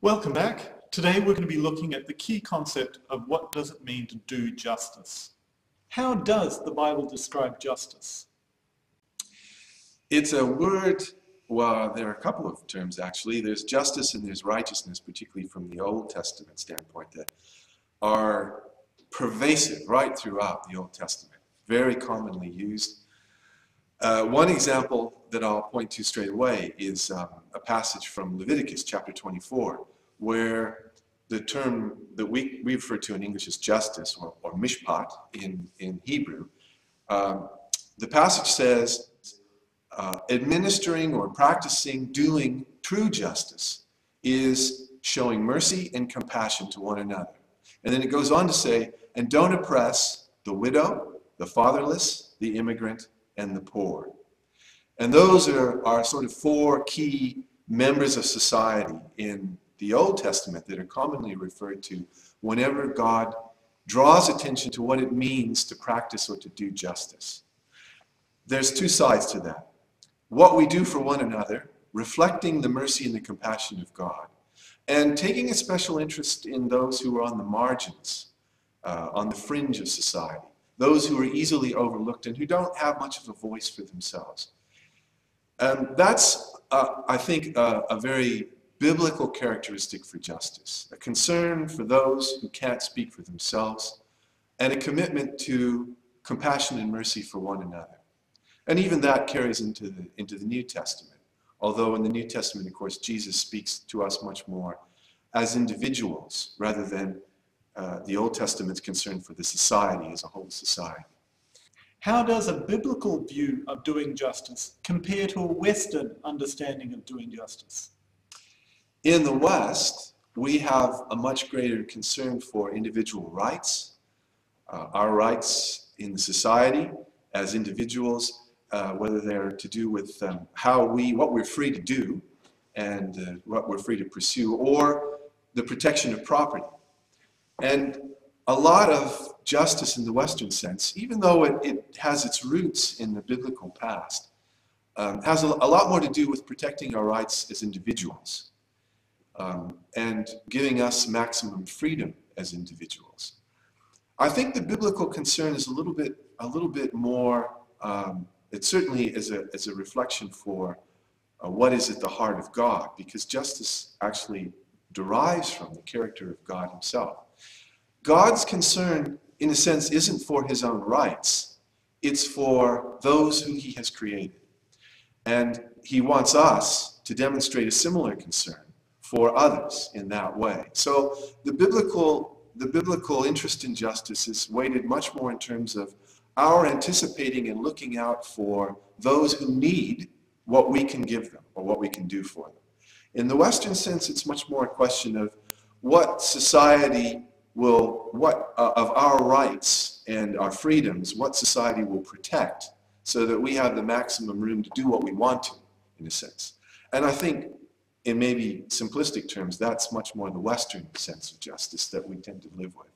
Welcome back. Today we're going to be looking at the key concept of what does it mean to do justice. How does the Bible describe justice? It's a word, well, there are a couple of terms actually. There's justice and there's righteousness, particularly from the Old Testament standpoint, that are pervasive right throughout the Old Testament, very commonly used. One example that I'll point to straight away is a passage from Leviticus chapter 24, where the term that we refer to in English as justice, or mishpat in Hebrew, the passage says, administering or practicing doing true justice is showing mercy and compassion to one another. And then it goes on to say, and don't oppress the widow, the fatherless, the immigrant, and the poor. And those are sort of four key members of society in the Old Testament that are commonly referred to whenever God draws attention to what it means to practice or to do justice. There's two sides to that. What we do for one another, reflecting the mercy and the compassion of God, and taking a special interest in those who are on the margins, on the fringe of society, those who are easily overlooked and who don't have much of a voice for themselves. That's, I think, a very biblical characteristic for justice, a concern for those who can't speak for themselves, and a commitment to compassion and mercy for one another. And even that carries into the New Testament, although in the New Testament, of course, Jesus speaks to us much more as individuals rather than the Old Testament's concern for the society as a whole society. How does a biblical view of doing justice compare to a Western understanding of doing justice? In the West, we have a much greater concern for individual rights, our rights in the society as individuals, whether they're to do with what we're free to do and what we're free to pursue, or the protection of property. And a lot of justice in the Western sense, even though it has its roots in the biblical past, has a lot more to do with protecting our rights as individuals and giving us maximum freedom as individuals. I think the biblical concern is a little bit more. It certainly is a reflection for what is at the heart of God, because justice actually derives from the character of God himself. God's concern, in a sense, isn't for his own rights. It's for those who he has created. And he wants us to demonstrate a similar concern for others in that way. So the biblical interest in justice is weighted much more in terms of our anticipating and looking out for those who need what we can give them or what we can do for them. In the Western sense, it's much more a question of what society of our rights and our freedoms, what society will protect so that we have the maximum room to do what we want to, in a sense. And I think, in maybe simplistic terms, that's much more the Western sense of justice that we tend to live with.